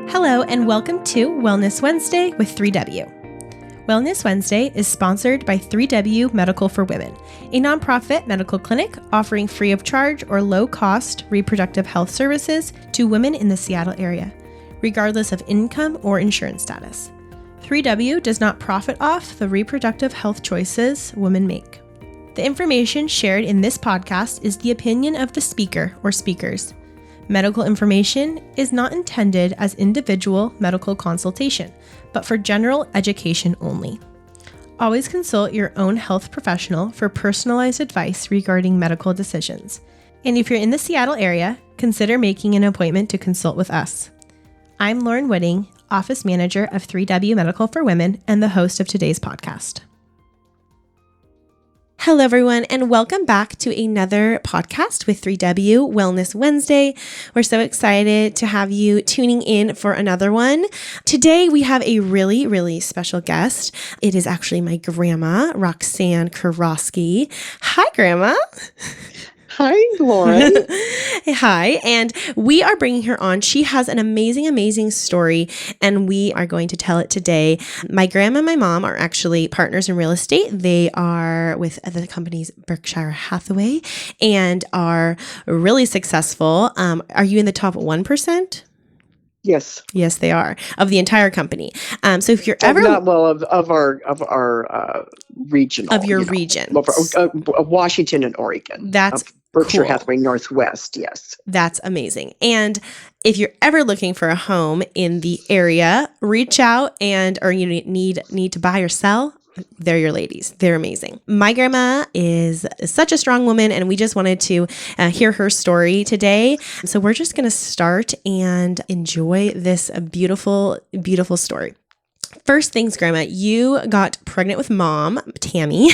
Hello and welcome to Wellness Wednesday with 3W. Wellness Wednesday is sponsored by 3W Medical for Women, a nonprofit medical clinic offering free of charge or low-cost reproductive health services to women in the Seattle area, regardless of income or insurance status. 3W does not profit off the reproductive health choices women make. The information shared in this podcast is the opinion of the speaker or speakers. Medical information is not intended as individual medical consultation, but for general education only. Always consult your own health professional for personalized advice regarding medical decisions. And if you're in the Seattle area, consider making an appointment to consult with us. I'm Lauren Whitting, Office Manager of 3W Medical for Women and the host of today's podcast. Hello, everyone, and welcome back to another podcast with 3W Wellness Wednesday. We're so excited to have you tuning in for another one. Today, we have a really special guest. It is actually my grandma, Roxanne Kurosky. Hi, Grandma. Hi, Lauren. Hi, and we are bringing her on. She has an amazing story, and we are going to tell it today. My grandma and my mom are actually partners in real estate. They are with the companies Berkshire Hathaway and are really successful. Are you in the top 1%? Yes. Yes, they are, of the entire company. So if you're ever of our regional of your region, of Washington and Oregon, that's Berkshire cool. Hathaway Northwest. Yes, that's amazing. And if you're ever looking for a home in the area, reach out or you need to buy or sell. They're your ladies. They're amazing. My grandma is such a strong woman, and we just wanted to hear her story today. So we're just going to start and enjoy this beautiful story. First things, Grandma, you got pregnant with Mom, Tammy,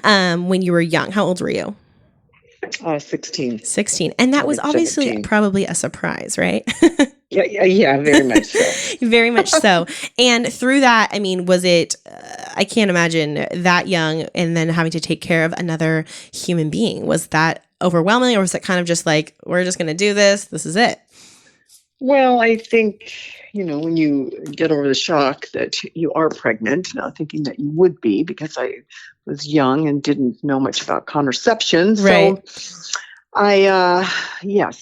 when you were young. How old were you? 16. 16. And that was obviously 17. Probably a surprise, right? Yeah, very much so. Very much so. And through that, I mean, was it, I can't imagine that young and then having to take care of another human being. Was that overwhelming, or was it kind of just like, we're just going to do this? This is it. Well, I think, when you get over the shock that you are pregnant, not thinking that you would be, because I was young and didn't know much about contraception. Right. So I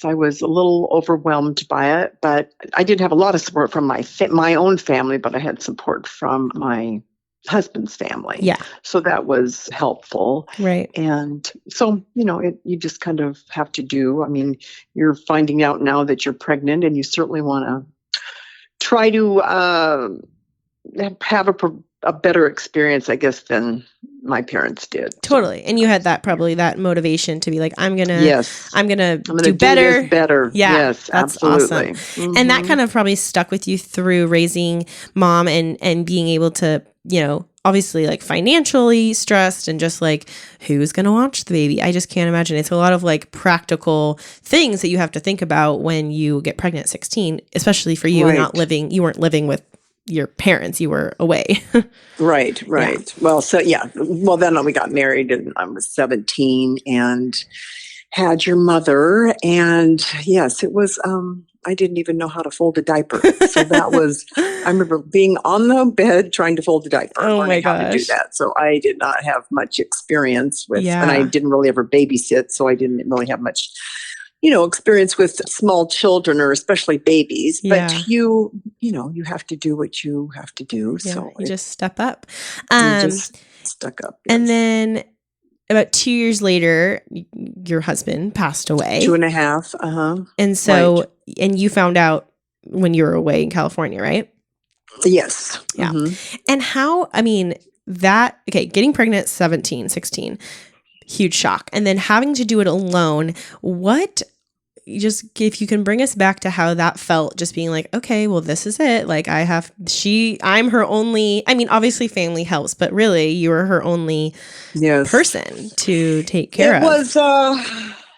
was a little overwhelmed by it, but I did have a lot of support from my own family, but I had support from my husband's family. Yeah. So that was helpful. Right. And so, you just kind of have to do, you're finding out now that you're pregnant, and you certainly want to try to have a better experience, I guess, than my parents did. Totally. And you had probably that motivation to be like, I'm going to do better. Do better. Yeah. Yes, that's absolutely. Awesome. Mm-hmm. And that kind of probably stuck with you through raising Mom and being able to, obviously like financially stressed and just like, who's going to watch the baby? I just can't imagine. It's a lot of like practical things that you have to think about when you get pregnant at 16, especially for you. Right. You weren't living with your parents, you were away. Right. Yeah. Well, then we got married, and I was 17 and had your mother. And yes, it was, I didn't even know how to fold a diaper. So that was, I remember being on the bed trying to fold a diaper. Oh my gosh. How to do that. So I did not have much experience with, Yeah. and I didn't really ever babysit. So I didn't really have much, experience with small children, or especially babies. Yeah. But you have to do what you have to do. Yeah, So you just step up. you just stuck up. Yes. And then about 2 years later, your husband passed away. 2.5. Uh-huh. And so, Right. And you found out when you were away in California, right? Yes. Yeah. Mm-hmm. And how, getting pregnant at 17, 16, huge shock. And then having to do it alone, if you can bring us back to how that felt, just being like, okay, well, this is it. Like I'm her only, obviously family helps, but really you were her only person to take care of. It was,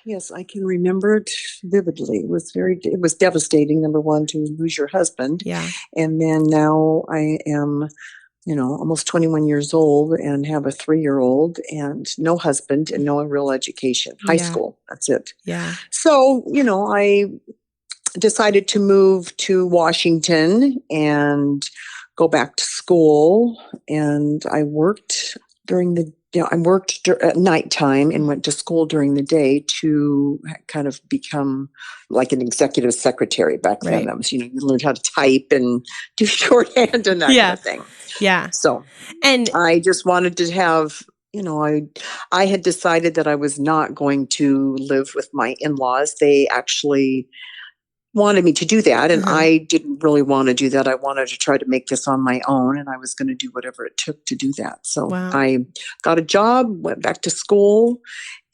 yes, I can remember it vividly. It was devastating, number one, to lose your husband. Yeah. And then now I am, almost 21 years old and have a 3-year-old and no husband and no real education, high school. That's it. Yeah. So, I decided to move to Washington and go back to school. And I worked at nighttime and went to school during the day to kind of become like an executive secretary back then. Right. That was, you learned how to type and do shorthand and that kind of thing. Yeah. So, and I just wanted to have, I had decided that I was not going to live with my in-laws. They actually wanted me to do that, and I didn't really want to do that. I wanted to try to make this on my own, and I was going to do whatever it took to do that. So I got a job, went back to school,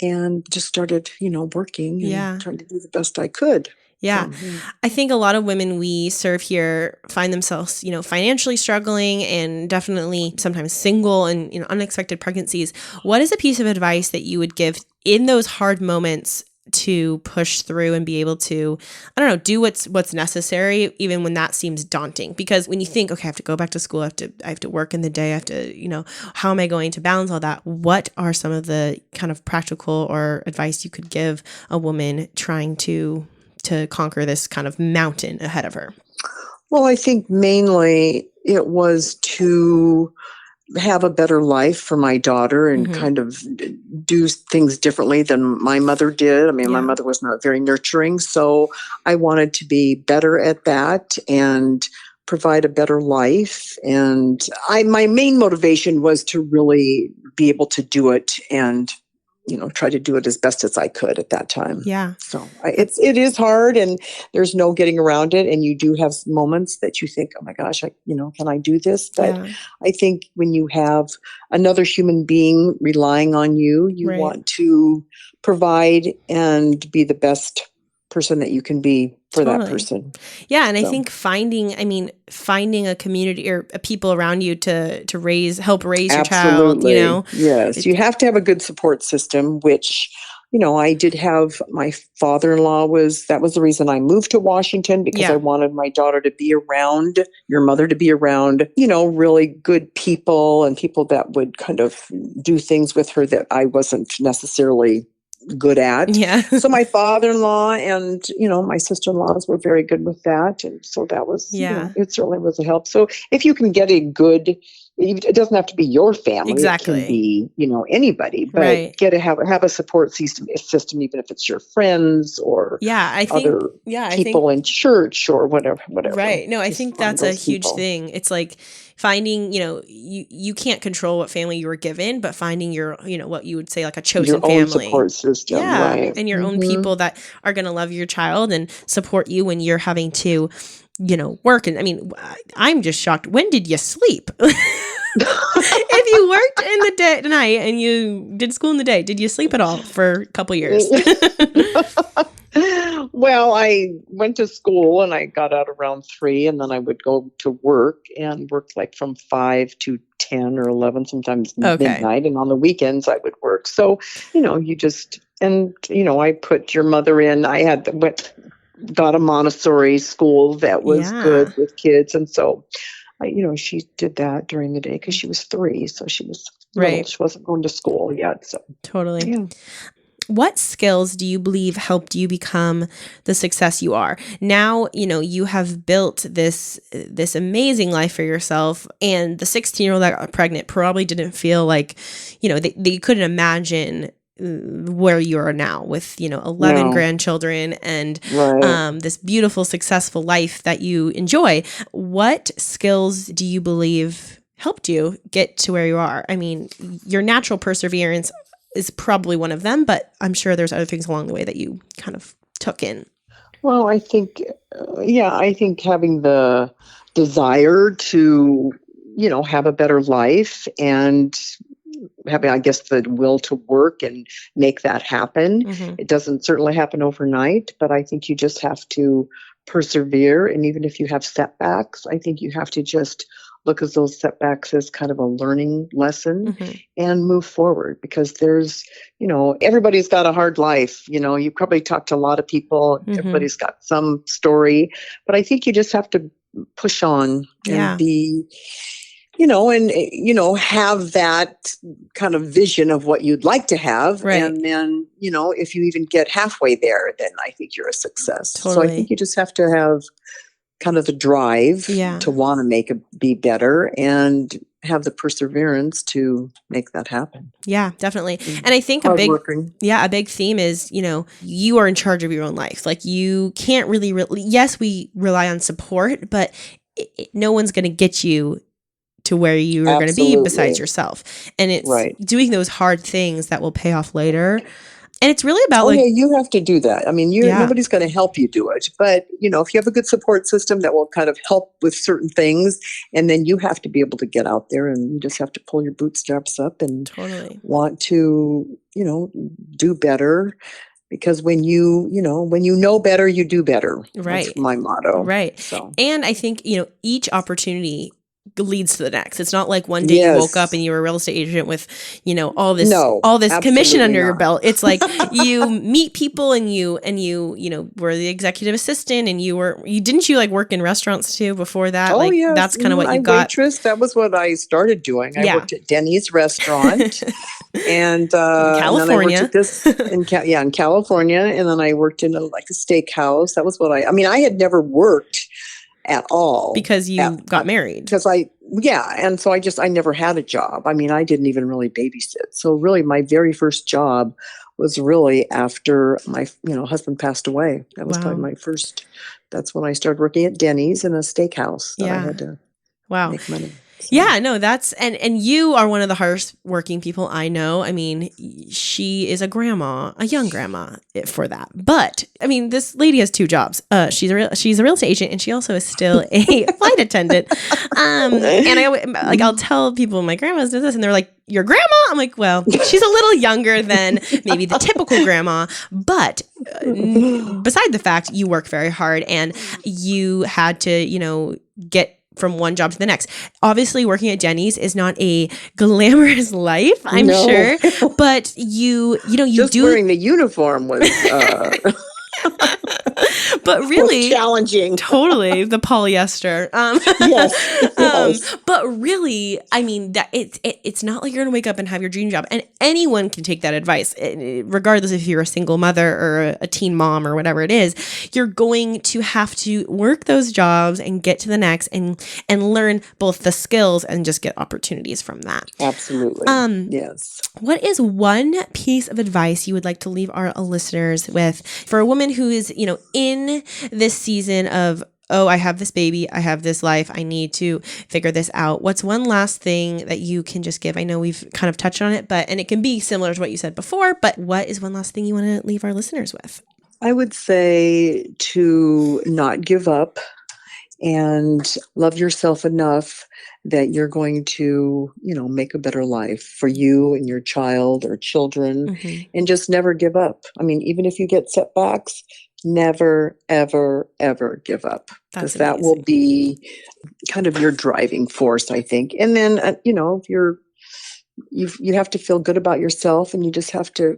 and just started, working and trying to do the best I could. Yeah. So, I think a lot of women we serve here find themselves, financially struggling and definitely sometimes single and, unexpected pregnancies. What is a piece of advice that you would give in those hard moments to push through and be able to, do what's necessary, even when that seems daunting? Because when you think, okay, I have to go back to school, I have to work in the day, I have to, how am I going to balance all that? What are some of the kind of practical or advice you could give a woman trying to conquer this kind of mountain ahead of her? Well, I think mainly it was to have a better life for my daughter and kind of do things differently than my mother did. I mean, my mother was not very nurturing, so I wanted to be better at that and provide a better life. And my main motivation was to really be able to do it and try to do it as best as I could at that time. Yeah. So it is hard, and there's no getting around it. And you do have moments that you think, oh my gosh, can I do this? But I think when you have another human being relying on you, you want to provide and be the best person that you can be for that person. Yeah. And I think finding a community or people around you to help raise your child, Yes. You have to have a good support system, which, I did have. My father-in-law that was the reason I moved to Washington, because I wanted my daughter to be around, your mother to be around, really good people and people that would kind of do things with her that I wasn't necessarily good at. Yeah. So my father-in-law and, my sister-in-laws were very good with that. And so that was, it certainly was a help. So if you can get it doesn't have to be your family. Exactly. It can be, anybody, but have a support system, even if it's your friends or other people in church or whatever. Right. No, I think that's a huge thing. It's like finding, you can't control what family you were given, but finding your, what you would say like a chosen family. Your own support system. Yeah. Right. And your own people that are going to love your child and support you when you're having to, work. And I'm just shocked. When did you sleep? If you worked in the day tonight and you did school in the day, did you sleep at all for a couple years? Well, I went to school and I got out around 3, and then I would go to work and work like from 5 to 10 or 11, sometimes midnight. And on the weekends I would work. So, I put your mother in. I got a Montessori school that was good with kids. And so, she did that during the day because she was 3. So she was little. She wasn't going to school yet. So totally. Yeah. What skills do you believe helped you become the success you are? Now, you have built this amazing life for yourself, and the 16-year-old that got pregnant probably didn't feel like, they couldn't imagine where you are now with 11 grandchildren and this beautiful successful life that you enjoy. What skills do you believe helped you get to where you are? I mean, your natural perseverance is probably one of them, but I'm sure there's other things along the way that you kind of took in. Well, I think having the desire to have a better life and having, I guess, the will to work and make that happen. It doesn't certainly happen overnight, but I think you just have to persevere. And even if you have setbacks, I think you have to just look at those setbacks as kind of a learning lesson and move forward, because there's, everybody's got a hard life. You probably talk to a lot of people. Everybody's got some story, but I think you just have to push on and have that kind of vision of what you'd like to have. Right. And then, if you even get halfway there, then I think you're a success. So I Totally. think you just have to have kind of the drive to want to be better and have the perseverance to make that happen. Yeah, definitely. And I think a big theme is, you are in charge of your own life. Like you can't really, yes, we rely on support, but no one's going to get you to where you are going to be besides yourself. And it's doing those hard things that will pay off later. And it's really about you have to do that. I mean, nobody's going to help you do it. But, if you have a good support system that will kind of help with certain things, and then you have to be able to get out there and you just have to pull your bootstraps up and want to, do better. Because when you know better, you do better. Right. That's my motto. Right. So. And I think, each opportunity leads to the next. It's not like one day you woke up and you were a real estate agent with, all this commission under your belt. It's like you meet people and you were the executive assistant and you didn't you work in restaurants too before that? Oh, yeah. That's kind of what you got. Waitress. That was what I started doing. I worked at Denny's restaurant and California. And then I worked at in California. And then I worked in a steakhouse. That was what I had never worked at all. Because you got married. Because and so I never had a job. I mean, I didn't even really babysit. So really my very first job was really after my, husband passed away. That was probably my first, that's when I started working at Denny's in a steakhouse that I had to make money. So. Yeah, no, that's, and you are one of the hardest working people I know. I mean, she is a young grandma for that. But I mean, this lady has two jobs. She's a real estate agent and she also is still a flight attendant. And I'll tell people my grandma's does this and they're like, your grandma? I'm like, well, she's a little younger than maybe the typical grandma, but beside the fact you work very hard and you had to, get from one job to the next. Obviously, working at Denny's is not a glamorous life, I'm sure, but you just wearing the uniform was but really challenging. Totally, the polyester. Yes. But really, I mean, that it's not like you're going to wake up and have your dream job, and anyone can take that advice, regardless if you're a single mother or a teen mom or whatever it is. You're going to have to work those jobs and get to the next, and learn both the skills and just get opportunities from that. Absolutely. Yes. What is one piece of advice you would like to leave our listeners with for a woman who is, in this season of, oh, I have this baby, I have this life, I need to figure this out? What's one last thing that you can just give? I know we've kind of touched on it, and it can be similar to what you said before, but what is one last thing you want to leave our listeners with? I would say to not give up and love yourself enough that you're going to, make a better life for you and your child or children, and just never give up. I mean, even if you get setbacks, never, ever, ever give up, because that will be kind of your driving force, I think. And then, you have to feel good about yourself, and you just have to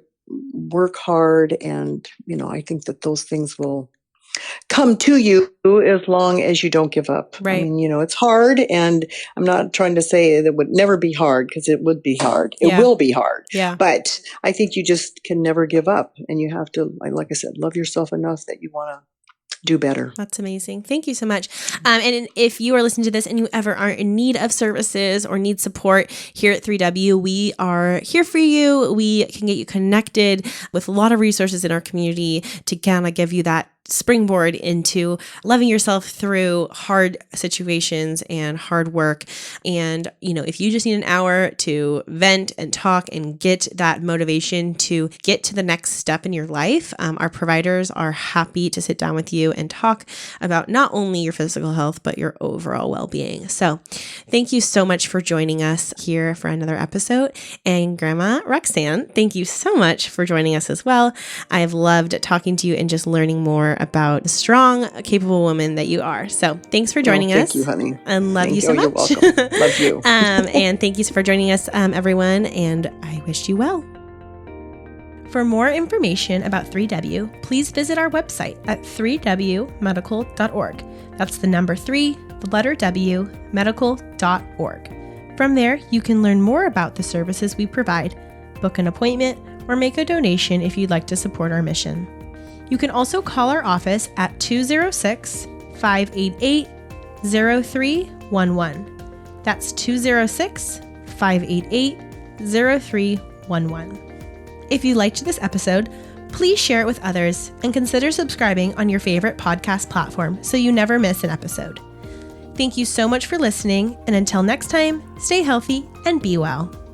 work hard. And, I think that those things will come to you as long as you don't give up. Right. I mean, it's hard, and I'm not trying to say it would never be hard, because it would be hard. It will be hard. Yeah. But I think you just can never give up, and you have to, like I said, love yourself enough that you want to do better. That's amazing. Thank you so much. And if you are listening to this and you ever are in need of services or need support here at 3W, we are here for you. We can get you connected with a lot of resources in our community to kind of give you that springboard into loving yourself through hard situations and hard work. And, if you just need an hour to vent and talk and get that motivation to get to the next step in your life, our providers are happy to sit down with you and talk about not only your physical health, but your overall well-being. So thank you so much for joining us here for another episode. And Grandma Roxanne, thank you so much for joining us as well. I've loved talking to you and just learning more about the strong, capable woman that you are. So thanks for joining us. Thank you, honey. And love you so much. You're welcome. Love you. And thank you for joining us, everyone. And I wish you well. For more information about 3W, please visit our website at 3wmedical.org. That's the number 3, the letter W, medical.org. From there, you can learn more about the services we provide, book an appointment, or make a donation if you'd like to support our mission. You can also call our office at 206-588-0311. That's 206-588-0311. If you liked this episode, please share it with others and consider subscribing on your favorite podcast platform so you never miss an episode. Thank you so much for listening, and until next time, stay healthy and be well.